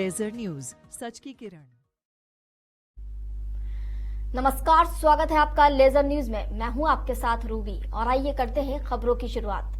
Laser news, सच की किरण। नमस्कार, स्वागत है आपका लेजर न्यूज में। मैं हूं आपके साथ रूबी और आइए करते हैं खबरों की शुरुआत।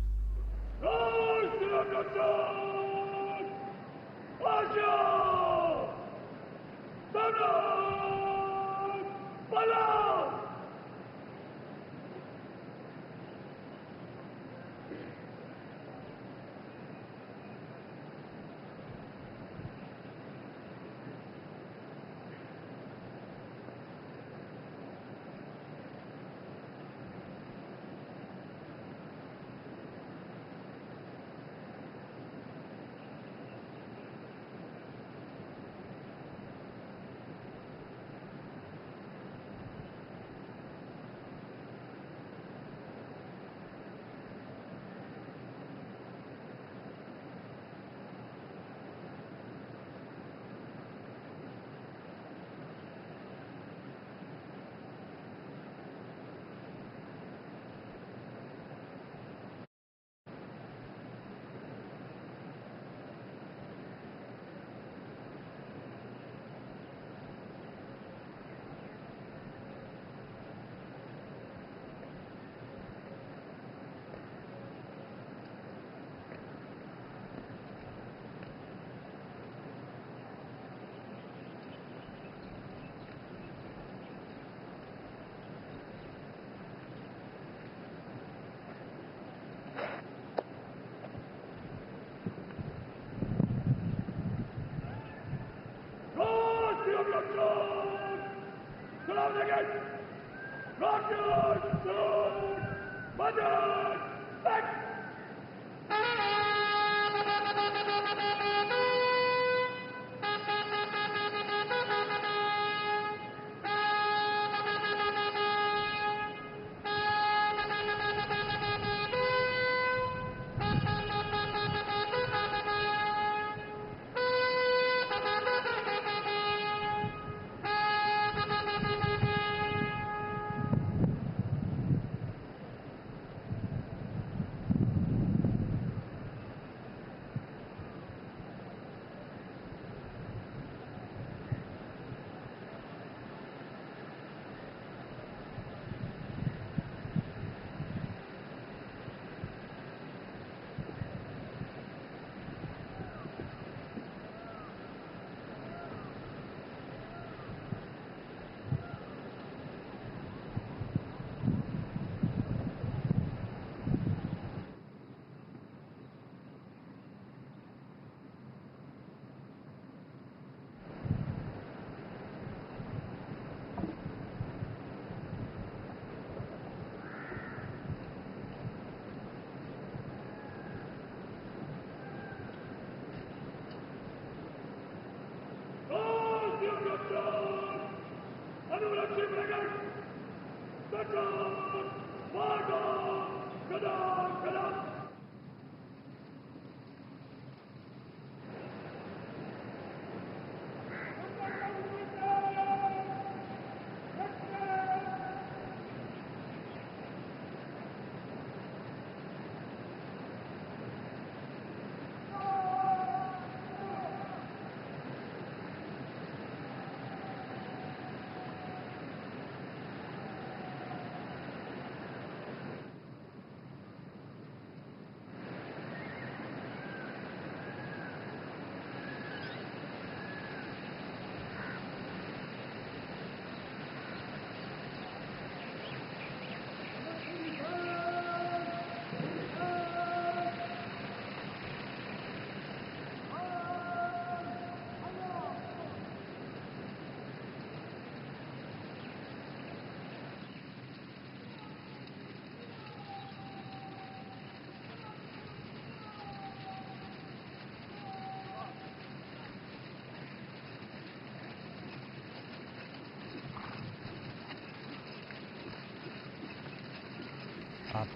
आप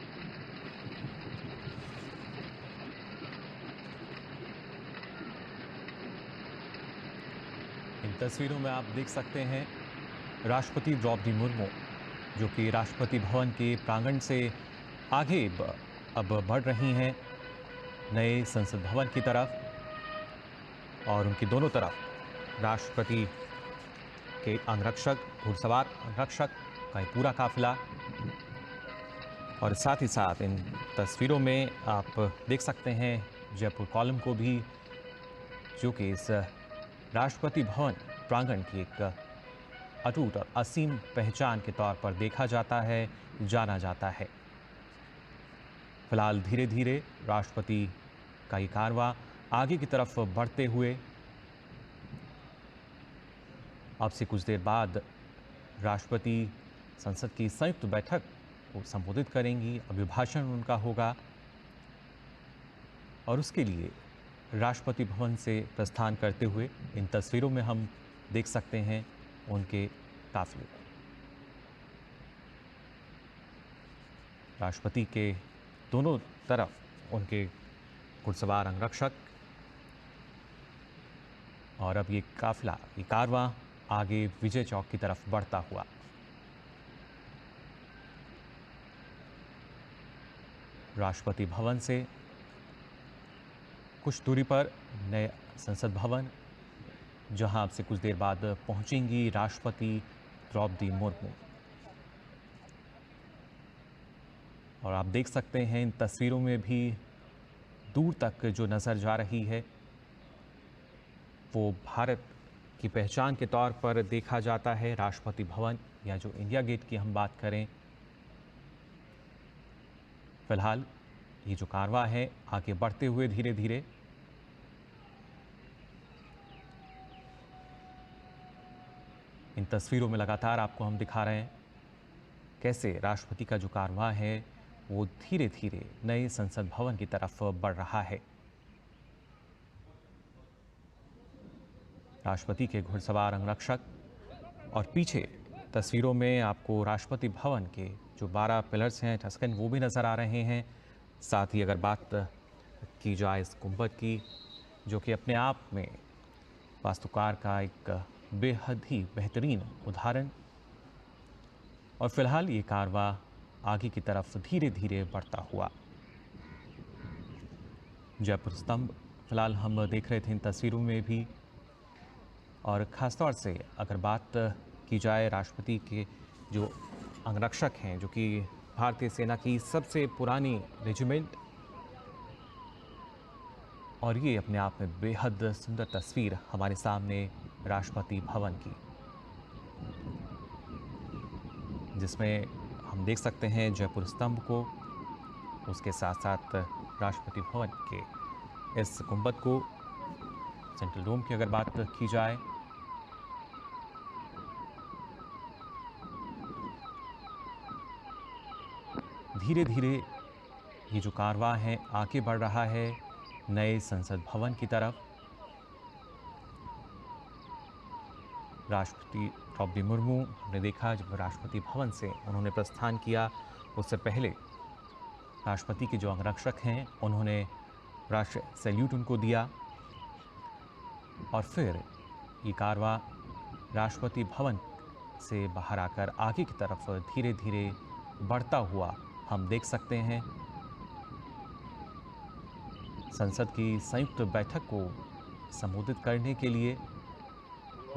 इन तस्वीरों में आप देख सकते हैं राष्ट्रपति द्रौपदी मुर्मू जो कि राष्ट्रपति भवन के प्रांगण से आगे अब बढ़ रही हैं नए संसद भवन की तरफ। और उनकी दोनों तरफ राष्ट्रपति के अंगरक्षक, घुड़सवार अंगरक्षक का ये पूरा काफिला। और साथ ही साथ इन तस्वीरों में आप देख सकते हैं जयपुर कॉलम को भी, जो कि इस राष्ट्रपति भवन प्रांगण की एक अटूट और असीम पहचान के तौर पर देखा जाता है, जाना जाता है। फिलहाल धीरे धीरे राष्ट्रपति का ये कारवां आगे की तरफ बढ़ते हुए अब से कुछ देर बाद राष्ट्रपति संसद की संयुक्त बैठक को संबोधित करेंगी। अभिभाषण उनका होगा और उसके लिए राष्ट्रपति भवन से प्रस्थान करते हुए इन तस्वीरों में हम देख सकते हैं उनके काफिले को। राष्ट्रपति के दोनों तरफ उनके घुड़सवार अंगरक्षक और अब ये काफिला, ये कारवां आगे विजय चौक की तरफ बढ़ता हुआ। राष्ट्रपति भवन से कुछ दूरी पर नए संसद भवन, जहां अब से कुछ देर बाद पहुंचेंगी राष्ट्रपति द्रौपदी मुर्मू। और आप देख सकते हैं इन तस्वीरों में भी दूर तक जो नज़र जा रही है वो भारत की पहचान के तौर पर देखा जाता है। राष्ट्रपति भवन या जो इंडिया गेट की हम बात करें, फिलहाल ये जो कारवां है आगे बढ़ते हुए धीरे धीरे इन तस्वीरों में लगातार आपको हम दिखा रहे हैं कैसे राष्ट्रपति का जो कारवां है वो धीरे धीरे नए संसद भवन की तरफ बढ़ रहा है। राष्ट्रपति के घुड़सवार अंगरक्षक और पीछे तस्वीरों में आपको राष्ट्रपति भवन के जो 12 पिलर्स हैं टस्कन, वो भी नज़र आ रहे हैं। साथ ही अगर बात की जाए इस गुंबद की, जो कि अपने आप में वास्तुकार का एक बेहद ही बेहतरीन उदाहरण। और फिलहाल ये कारवां आगे की तरफ धीरे धीरे बढ़ता हुआ। जयपुर स्तंभ फिलहाल हम देख रहे थे इन तस्वीरों में भी। और ख़ासतौर से अगर बात की जाए राष्ट्रपति के जो अंगरक्षक हैं, जो कि भारतीय सेना की सबसे पुरानी रेजिमेंट, और ये अपने आप में बेहद सुंदर तस्वीर हमारे सामने राष्ट्रपति भवन की, जिसमें हम देख सकते हैं जयपुर स्तंभ को, उसके साथ साथ राष्ट्रपति भवन के इस गुंबद को, सेंट्रल डोम की अगर बात की जाए। धीरे धीरे ये जो कारवां है आगे बढ़ रहा है नए संसद भवन की तरफ। राष्ट्रपति द्रौपदी मुर्मू, हमने देखा जब राष्ट्रपति भवन से उन्होंने प्रस्थान किया, उससे पहले राष्ट्रपति के जो अंगरक्षक हैं उन्होंने राष्ट्र सैल्यूट उनको दिया। और फिर ये कारवां राष्ट्रपति भवन से बाहर आकर आगे की तरफ धीरे धीरे बढ़ता हुआ हम देख सकते हैं। संसद की संयुक्त बैठक को संबोधित करने के लिए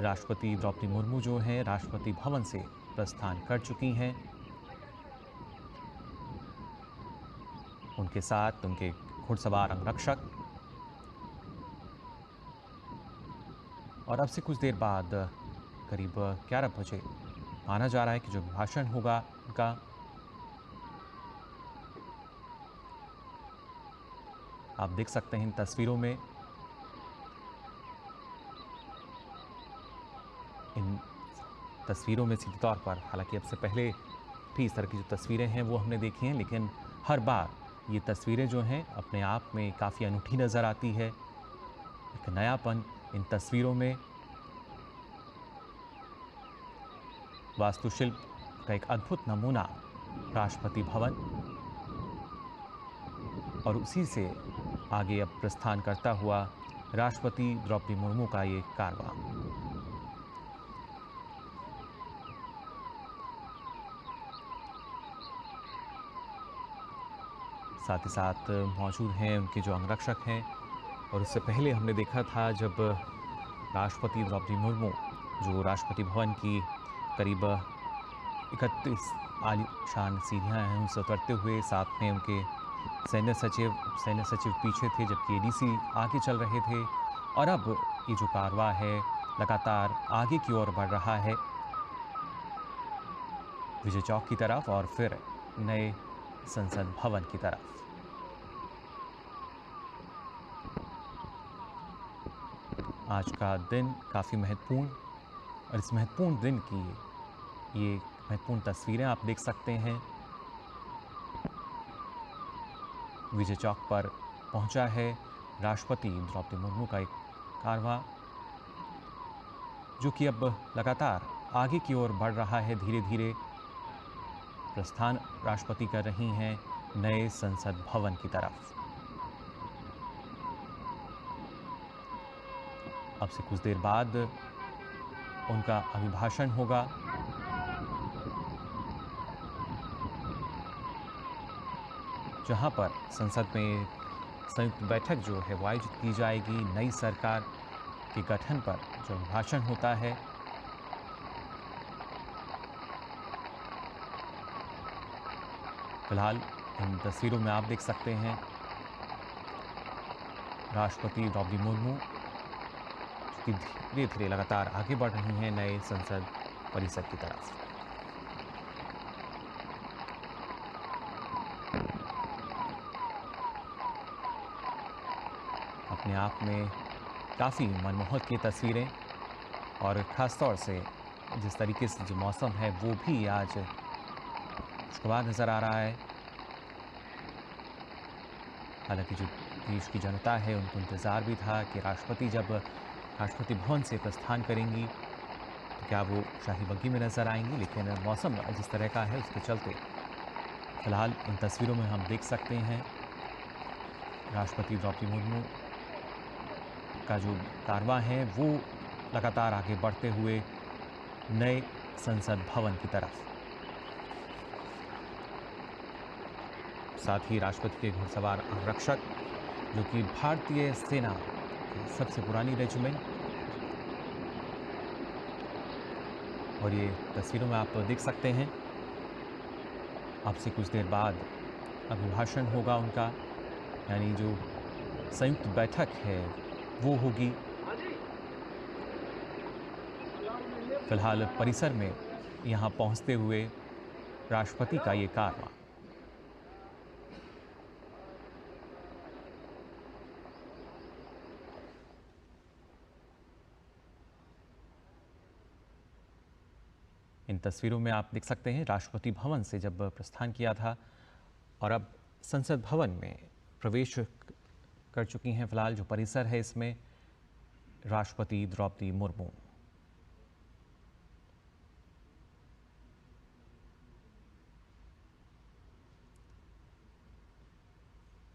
राष्ट्रपति द्रौपदी मुर्मू जो हैं राष्ट्रपति भवन से प्रस्थान कर चुकी हैं। उनके साथ उनके घुड़सवार अंगरक्षक। और अब से कुछ देर बाद करीब 11 बजे माना जा रहा है कि जो भाषण होगा उनका, आप देख सकते हैं इन तस्वीरों में। इन तस्वीरों में सीधे तौर पर, हालांकि अब से पहले भी इस तरह की जो तस्वीरें हैं वो हमने देखी हैं, लेकिन हर बार ये तस्वीरें जो हैं अपने आप में काफ़ी अनूठी नज़र आती है। एक नयापन इन तस्वीरों में, वास्तुशिल्प का एक अद्भुत नमूना राष्ट्रपति भवन, और उसी से आगे अब प्रस्थान करता हुआ राष्ट्रपति द्रौपदी मुर्मू का ये कारवां। साथ ही साथ मौजूद हैं उनके जो अंगरक्षक हैं, और उससे पहले हमने देखा था जब राष्ट्रपति द्रौपदी मुर्मू जो राष्ट्रपति भवन की करीब 31 आलीशान सीढ़ियाँ हैं उनसे उतरते हुए, साथ में उनके सैन्य सचिव पीछे थे, जबकि एडीसी आगे चल रहे थे। और अब ये जो कारवां है लगातार आगे की ओर बढ़ रहा है, विजय चौक की तरफ और फिर नए संसद भवन की तरफ। आज का दिन काफ़ी महत्वपूर्ण, और इस महत्वपूर्ण दिन की ये महत्वपूर्ण तस्वीरें आप देख सकते हैं। विजय चौक पर पहुंचा है राष्ट्रपति द्रौपदी मुर्मू का एक कारवां, जो कि अब लगातार आगे की ओर बढ़ रहा है। धीरे धीरे प्रस्थान राष्ट्रपति कर रही हैं नए संसद भवन की तरफ। अब से कुछ देर बाद उनका अभिभाषण होगा। जहां पर संसद में संयुक्त बैठक जो है वो आयोजित की जाएगी। नई सरकार के गठन पर जो अभिभाषण होता है, फिलहाल इन तस्वीरों में आप देख सकते हैं राष्ट्रपति द्रौपदी मुर्मू की धीरे धीरे लगातार आगे बढ़ रही हैं नए संसद परिसर की तरफ। अपने आप में काफ़ी मनमोहक ये तस्वीरें, और ख़ास तौर से जिस तरीके से जो मौसम है वो भी आज खुशगवार नज़र आ रहा है। हालांकि जो देश की जनता है उनको इंतज़ार भी था कि राष्ट्रपति जब राष्ट्रपति भवन से प्रस्थान करेंगी तो क्या वो शाही बग्गी में नज़र आएंगी, लेकिन मौसम जिस तरह का है उसके चलते फिलहाल इन तस्वीरों में हम देख सकते हैं राष्ट्रपति द्रौपदी मुर्मू का जो कारवां है वो लगातार आगे बढ़ते हुए नए संसद भवन की तरफ। साथ ही राष्ट्रपति के घुड़सवार अंगरक्षक, जो कि भारतीय सेना की सबसे पुरानी रेजिमेंट, और ये तस्वीरों में आप देख सकते हैं। अब से कुछ देर बाद अभिभाषण होगा उनका, यानी जो संयुक्त बैठक है वो होगी। फिलहाल परिसर में यहाँ पहुँचते हुए राष्ट्रपति का ये कारवां। इन तस्वीरों में आप देख सकते हैं राष्ट्रपति भवन से जब प्रस्थान किया था, और अब संसद भवन में प्रवेश कर चुकी हैं। फिलहाल जो परिसर है इसमें राष्ट्रपति द्रौपदी मुर्मू।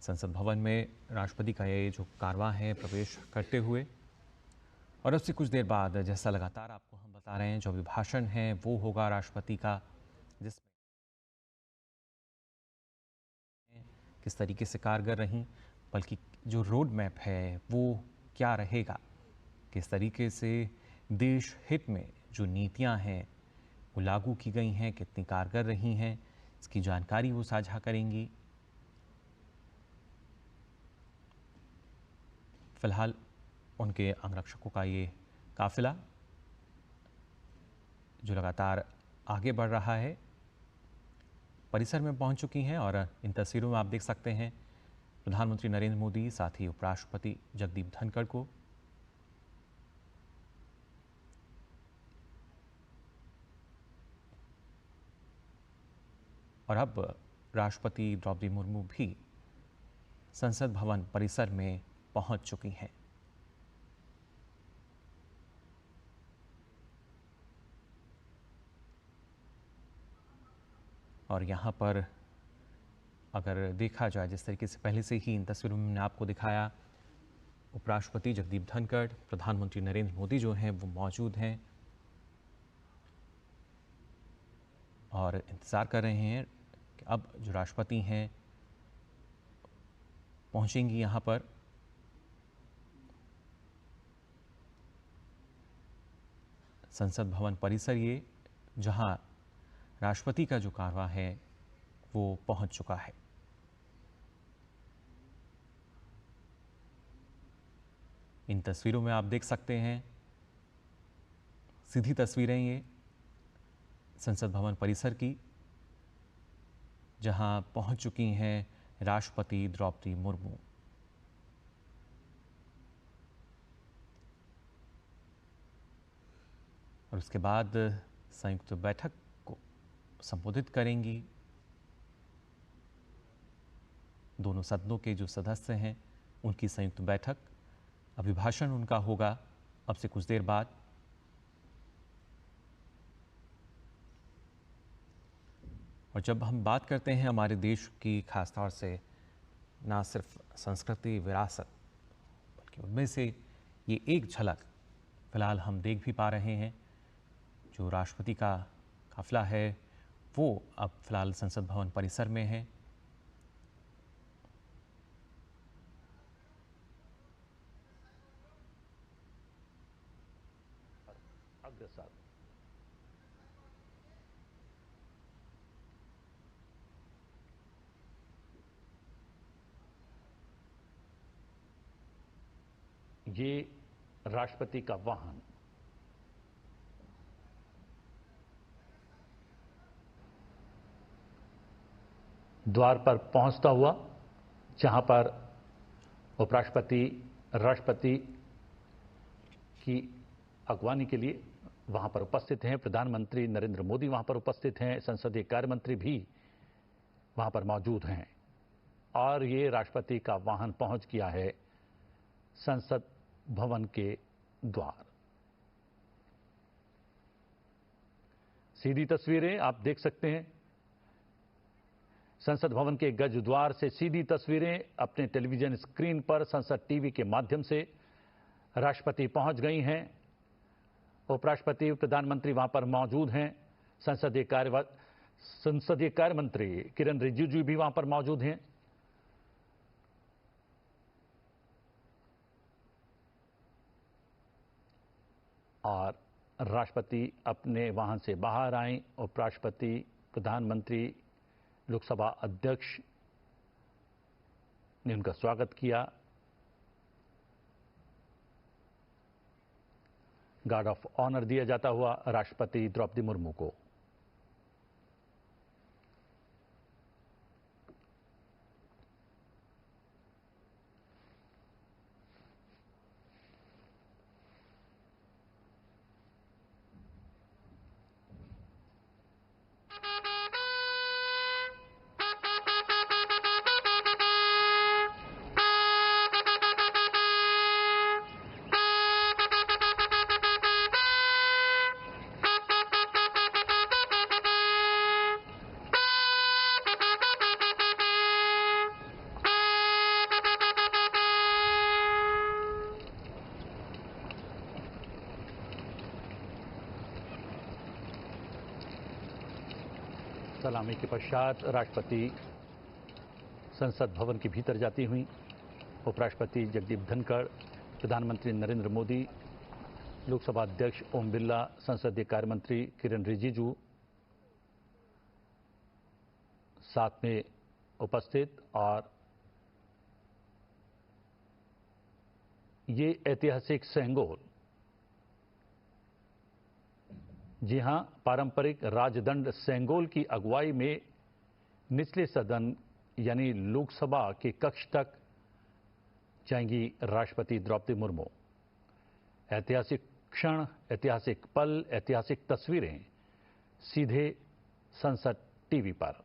संसद भवन में राष्ट्रपति का ये जो कारवां है प्रवेश करते हुए, और अब से कुछ देर बाद जैसा लगातार आपको हम बता रहे हैं जो अभिभाषण है वो होगा राष्ट्रपति का, जिसमें किस तरीके से कारगर रहीं, बल्कि जो रोड मैप है वो क्या रहेगा, किस तरीके से देश हित में जो नीतियां हैं वो लागू की गई हैं, कितनी कारगर रही हैं, इसकी जानकारी वो साझा करेंगी। फिलहाल उनके अंगरक्षकों का ये काफिला जो लगातार आगे बढ़ रहा है परिसर में पहुंच चुकी हैं, और इन तस्वीरों में आप देख सकते हैं प्रधानमंत्री नरेंद्र मोदी, साथ ही उपराष्ट्रपति जगदीप धनखड़ को। और अब राष्ट्रपति द्रौपदी मुर्मू भी संसद भवन परिसर में पहुंच चुकी हैं। और यहाँ पर अगर देखा जाए जिस तरीके से पहले से ही इन तस्वीरों में मैंने आपको दिखाया, उपराष्ट्रपति जगदीप धनखड़, प्रधानमंत्री नरेंद्र मोदी जो हैं वो मौजूद हैं और इंतज़ार कर रहे हैं कि अब जो राष्ट्रपति हैं पहुँचेंगी यहाँ पर। संसद भवन परिसर ये, जहां राष्ट्रपति का जो कारवां है वो पहुंच चुका है। इन तस्वीरों में आप देख सकते हैं, सीधी तस्वीरें ये संसद भवन परिसर की, जहां पहुंच चुकी हैं राष्ट्रपति द्रौपदी मुर्मू। और उसके बाद संयुक्त बैठक को संबोधित करेंगी। दोनों सदनों के जो सदस्य हैं उनकी संयुक्त बैठक, अभिभाषण उनका होगा अब से कुछ देर बाद। और जब हम बात करते हैं हमारे देश की, खासतौर से ना सिर्फ संस्कृति विरासत, बल्कि उनमें से ये एक झलक फिलहाल हम देख भी पा रहे हैं। जो राष्ट्रपति का काफिला है वो अब फिलहाल संसद भवन परिसर में है। अग्रसर ये राष्ट्रपति का वाहन द्वार पर पहुंचता हुआ, जहां पर उपराष्ट्रपति राष्ट्रपति की अगवानी के लिए वहां पर उपस्थित हैं। प्रधानमंत्री नरेंद्र मोदी वहां पर उपस्थित हैं। संसदीय कार्य मंत्री भी वहां पर मौजूद हैं और ये राष्ट्रपति का वाहन पहुंच गया है संसद भवन के द्वार। सीधी तस्वीरें आप देख सकते हैं, संसद भवन के गज द्वार से सीधी तस्वीरें अपने टेलीविजन स्क्रीन पर संसद टीवी के माध्यम से राष्ट्रपति पहुंच गई हैं। उपराष्ट्रपति, प्रधानमंत्री वहां पर मौजूद हैं। संसदीय कार्य मंत्री किरण रिजिजू भी वहां पर मौजूद हैं। और राष्ट्रपति अपने वाहन से बाहर आए। उपराष्ट्रपति, प्रधानमंत्री, लोकसभा अध्यक्ष ने उनका स्वागत किया। गार्ड ऑफ ऑनर दिया जाता हुआ राष्ट्रपति द्रौपदी मुर्मू को। सलामी के पश्चात राष्ट्रपति संसद भवन के भीतर जाती हुई। उपराष्ट्रपति जगदीप धनखड़, प्रधानमंत्री नरेंद्र मोदी, लोकसभा अध्यक्ष ओम बिरला, संसदीय कार्य मंत्री किरण रिजिजू साथ में उपस्थित। और ये ऐतिहासिक सेंगोल, जी हां, पारंपरिक राजदंड सेंगोल की अगुवाई में निचले सदन यानी लोकसभा के कक्ष तक जाएंगी राष्ट्रपति द्रौपदी मुर्मू। ऐतिहासिक क्षण, ऐतिहासिक पल, ऐतिहासिक तस्वीरें सीधे संसद टीवी पर।